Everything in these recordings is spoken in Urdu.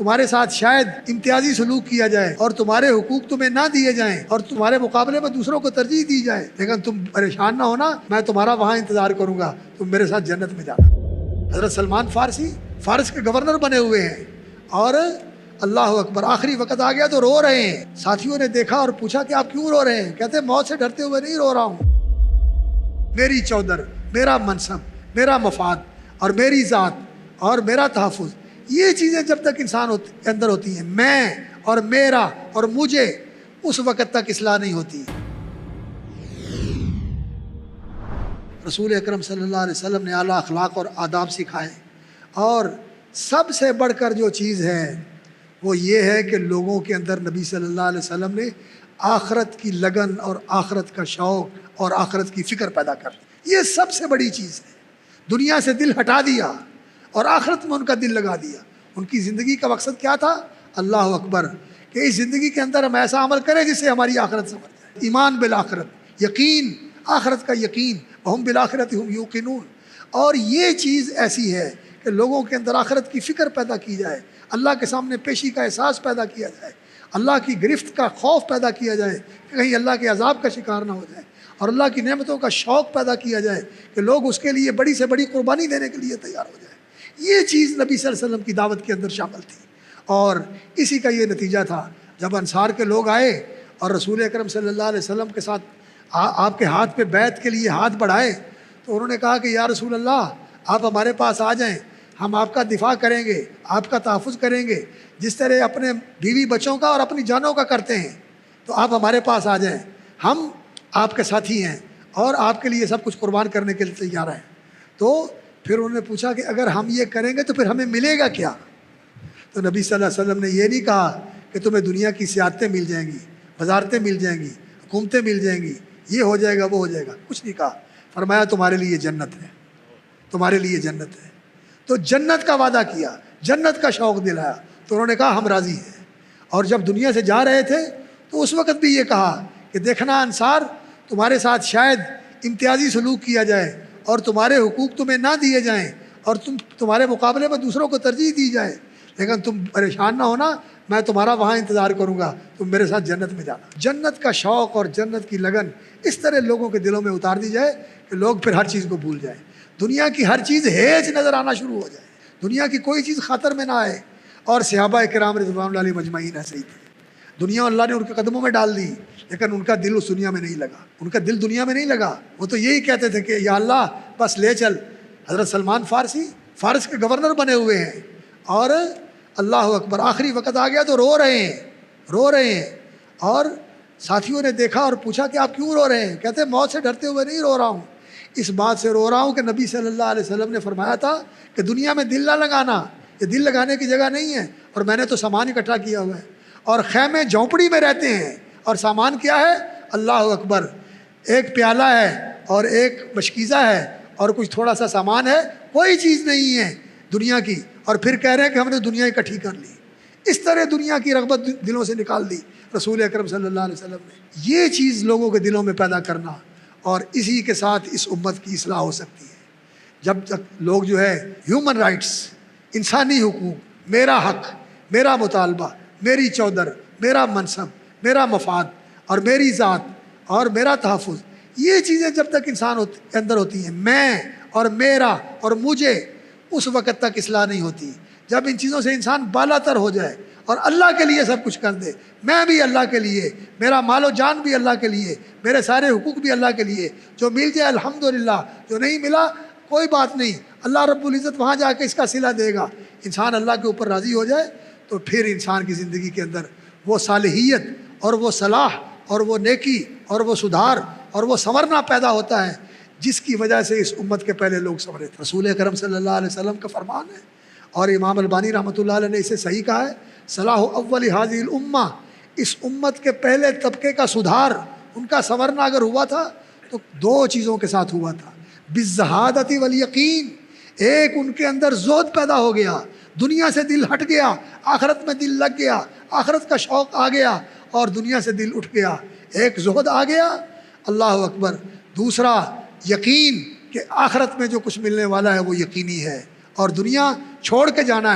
تمہارے ساتھ شاید امتیازی سلوک کیا جائے اور تمہارے حقوق تمہیں نہ دیے جائیں اور تمہارے مقابلے میں دوسروں کو ترجیح دی جائے، لیکن تم پریشان نہ ہونا، میں تمہارا وہاں انتظار کروں گا، تم میرے ساتھ جنت میں جانا۔ حضرت سلمان فارسی فارس کے گورنر بنے ہوئے ہیں اور اللہ اکبر، آخری وقت آ گیا تو رو رہے ہیں۔ ساتھیوں نے دیکھا اور پوچھا کہ آپ کیوں رو رہے ہیں؟ کہتے ہیں موت سے ڈرتے ہوئے نہیں رو رہا ہوں، میری چودر، میرا منصب، میرا مفاد اور میری ذات اور میرا تحفظ، یہ چیزیں جب تک انسان کے اندر ہوتی ہیں، میں اور میرا اور مجھے، اس وقت تک اصلاح نہیں ہوتی۔ رسول اکرم صلی اللہ علیہ وسلم نے اعلیٰ اخلاق اور آداب سکھائے، اور سب سے بڑھ کر جو چیز ہے وہ یہ ہے کہ لوگوں کے اندر نبی صلی اللہ علیہ وسلم نے آخرت کی لگن اور آخرت کا شوق اور آخرت کی فکر پیدا کر دی۔ یہ سب سے بڑی چیز ہے۔ دنیا سے دل ہٹا دیا اور آخرت میں ان کا دل لگا دیا۔ ان کی زندگی کا مقصد کیا تھا؟ اللہ اکبر، کہ اس زندگی کے اندر ہم ایسا عمل کریں جس سے ہماری آخرت سمجھ جائے۔ ایمان بالآخرت، یقین، آخرت کا یقین، وہم بالآخرت ہم یوقنون۔ اور یہ چیز ایسی ہے کہ لوگوں کے اندر آخرت کی فکر پیدا کی جائے، اللہ کے سامنے پیشی کا احساس پیدا کیا جائے، اللہ کی گرفت کا خوف پیدا کیا جائے کہ کہیں اللہ کے عذاب کا شکار نہ ہو جائے، اور اللہ کی نعمتوں کا شوق پیدا کیا جائے کہ لوگ اس کے لیے بڑی سے بڑی قربانی دینے کے لیے تیار ہو جائیں۔ یہ چیز نبی صلی اللہ علیہ وسلم کی دعوت کے اندر شامل تھی، اور اسی کا یہ نتیجہ تھا۔ جب انصار کے لوگ آئے اور رسول اکرم صلی اللہ علیہ وسلم کے ساتھ آپ کے ہاتھ پہ بیعت کے لیے ہاتھ بڑھائے تو انہوں نے کہا کہ یا رسول اللہ، آپ ہمارے پاس آ جائیں، ہم آپ کا دفاع کریں گے، آپ کا تحفظ کریں گے، جس طرح اپنے بیوی بچوں کا اور اپنی جانوں کا کرتے ہیں، تو آپ ہمارے پاس آ جائیں، ہم آپ کے ساتھی ہیں اور آپ کے لیے سب کچھ قربان کرنے کے لیے تیار ہیں۔ تو پھر انہوں نے پوچھا کہ اگر ہم یہ کریں گے تو پھر ہمیں ملے گا کیا؟ تو نبی صلی اللہ علیہ وسلم نے یہ نہیں کہا کہ تمہیں دنیا کی سیادتیں مل جائیں گی، وزارتیں مل جائیں گی، حکومتیں مل جائیں گی، یہ ہو جائے گا، وہ ہو جائے گا، کچھ نہیں کہا۔ فرمایا تمہارے لیے جنت ہے، تمہارے لیے جنت ہے۔ تو جنت کا وعدہ کیا، جنت کا شوق دلایا، تو انہوں نے کہا ہم راضی ہیں۔ اور جب دنیا سے جا رہے تھے تو اس وقت بھی یہ کہا کہ دیکھنا انصار، تمہارے ساتھ شاید امتیازی سلوک کیا جائے اور تمہارے حقوق تمہیں نہ دیے جائیں اور تمہارے مقابلے میں دوسروں کو ترجیح دی جائے، لیکن تم پریشان نہ ہونا، میں تمہارا وہاں انتظار کروں گا، تم میرے ساتھ جنت میں جانا۔ جنت کا شوق اور جنت کی لگن اس طرح لوگوں کے دلوں میں اتار دی جائے کہ لوگ پھر ہر چیز کو بھول جائیں، دنیا کی ہر چیز ہیج نظر آنا شروع ہو جائے، دنیا کی کوئی چیز خاطر میں نہ آئے۔ اور صحابہ کرام رضوان اللہ علیہم اجمعین ایسے ہی تھے۔ دنیا اللہ نے ان کے قدموں میں ڈال دی، لیکن ان کا دل اس دنیا میں نہیں لگا، ان کا دل دنیا میں نہیں لگا۔ وہ تو یہی کہتے تھے کہ یا اللہ بس لے چل۔ حضرت سلمان فارسی فارس کے گورنر بنے ہوئے ہیں اور اللہ اکبر، آخری وقت آ گیا تو رو رہے ہیں۔ اور ساتھیوں نے دیکھا اور پوچھا کہ آپ کیوں رو رہے ہیں؟ کہتے ہیں موت سے ڈرتے ہوئے نہیں رو رہا ہوں، اس بات سے رو رہا ہوں کہ نبی صلی اللہ علیہ وسلم نے فرمایا تھا کہ دنیا میں دل نہ لگانا، یہ دل لگانے کی جگہ نہیں ہے، اور میں نے تو سامان اکٹھا کیا ہوا ہے، اور خیمے جھونپڑی میں رہتے ہیں، اور سامان کیا ہے؟ اللہ اکبر، ایک پیالہ ہے اور ایک مشکیزہ ہے اور کچھ تھوڑا سا سامان ہے، کوئی چیز نہیں ہے دنیا کی، اور پھر کہہ رہے ہیں کہ ہم نے دنیا اکٹھی کر لی۔ اس طرح دنیا کی رغبت دلوں سے نکال دی رسول اکرم صلی اللہ علیہ وسلم نے۔ یہ چیز لوگوں کے دلوں میں پیدا کرنا، اور اسی کے ساتھ اس امت کی اصلاح ہو سکتی ہے۔ جب تک لوگ جو ہے ہیومن رائٹس، انسانی حقوق، میرا حق، میرا مطالبہ، میری چودر، میرا منصب، میرا مفاد اور میری ذات اور میرا تحفظ، یہ چیزیں جب تک انسان کے اندر ہوتی ہیں، میں اور میرا اور مجھے، اس وقت تک اصلاح نہیں ہوتی۔ جب ان چیزوں سے انسان بالا تر ہو جائے اور اللہ کے لیے سب کچھ کر دے، میں بھی اللہ کے لیے، میرا مال و جان بھی اللہ کے لیے، میرے سارے حقوق بھی اللہ کے لیے، جو مل جائے الحمدللہ، جو نہیں ملا کوئی بات نہیں، اللہ رب العزت وہاں جا کے اس کا صلہ دے گا۔ انسان اللہ کے اوپر راضی ہو جائے تو پھر انسان کی زندگی کے اندر وہ صالحیت اور وہ صلاح اور وہ نیکی اور وہ سدھار اور وہ سنورنا پیدا ہوتا ہے، جس کی وجہ سے اس امت کے پہلے لوگ سنورے تھے۔ رسول اکرم صلی اللہ علیہ وسلم کا فرمان ہے، اور امام البانی رحمۃ اللہ علیہ نے اسے صحیح کہا ہے، صلاح اول هذه الامہ، اس امت کے پہلے طبقے کا سدھار، ان کا سنورنا اگر ہوا تھا تو دو چیزوں کے ساتھ ہوا تھا، بالزہادۃ والیقین، ایک ان کے اندر زہد پیدا ہو گیا، دنیا سے دل ہٹ گیا، آخرت میں دل لگ گیا، آخرت کا شوق آ گیا اور دنیا سے دل اٹھ گیا، ایک زہد آ گیا، اللہ اکبر۔ دوسرا یقین کہ آخرت میں جو کچھ ملنے والا ہے وہ یقینی ہے، اور دنیا چھوڑ کے جانا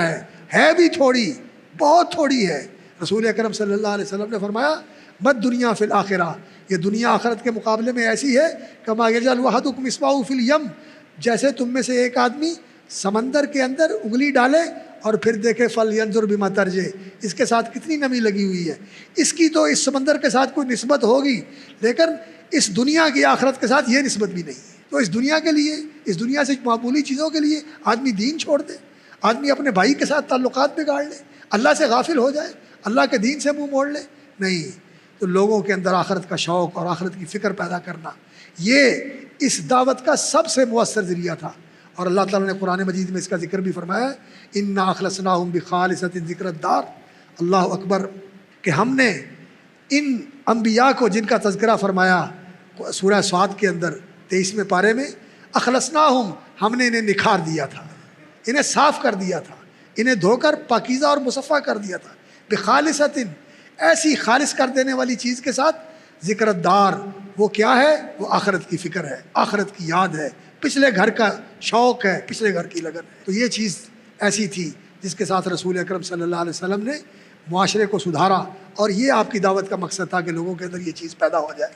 ہے بھی تھوڑی، بہت تھوڑی ہے۔ رسول اکرم صلی اللہ علیہ وسلم نے فرمایا مت دنیا فی الآخرہ، یہ دنیا آخرت کے مقابلے میں ایسی ہے کما یجعل احدکم اصبعہ فی الیم، جیسے تم میں سے ایک آدمی سمندر کے اندر انگلی ڈالے اور پھر دیکھے فلینظر بما ترجع، اس کے ساتھ کتنی نمی لگی ہوئی ہے۔ اس کی تو اس سمندر کے ساتھ کوئی نسبت ہوگی، لیکن اس دنیا کی آخرت کے ساتھ یہ نسبت بھی نہیں ہے۔ تو اس دنیا کے لیے، اس دنیا سے معمولی چیزوں کے لیے آدمی دین چھوڑ دے، آدمی اپنے بھائی کے ساتھ تعلقات بگاڑ لے، اللہ سے غافل ہو جائے، اللہ کے دین سے منہ موڑ لے، نہیں۔ تو لوگوں کے اندر آخرت کا شوق اور آخرت کی فکر پیدا کرنا، یہ اس دعوت کا سب سے مؤثر ذریعہ تھا۔ اور اللہ تعالیٰ نے قرآن مجید میں اس کا ذکر بھی فرمایا ہے، انا اخلصناہم بخالصۃ ذکر الدار، اللہ اکبر، کہ ہم نے ان انبیاء کو جن کا تذکرہ فرمایا سورہ صاد کے اندر 23ویں پارے میں، اخلصناہم، ہم نے انہیں نکھار دیا تھا، انہیں صاف کر دیا تھا، انہیں دھو کر پاکیزہ اور مصفہ کر دیا تھا، بخالصۃ، ایسی خالص کر دینے والی چیز کے ساتھ، ذکر الدار، وہ کیا ہے؟ وہ آخرت کی فکر ہے، آخرت کی یاد ہے، پچھلے گھر کا شوق ہے، پچھلے گھر کی لگن ہے۔ تو یہ چیز ایسی تھی جس کے ساتھ رسول اکرم صلی اللہ علیہ وسلم نے معاشرے کو سدھارا، اور یہ آپ کی دعوت کا مقصد تھا کہ لوگوں کے اندر یہ چیز پیدا ہو جائے۔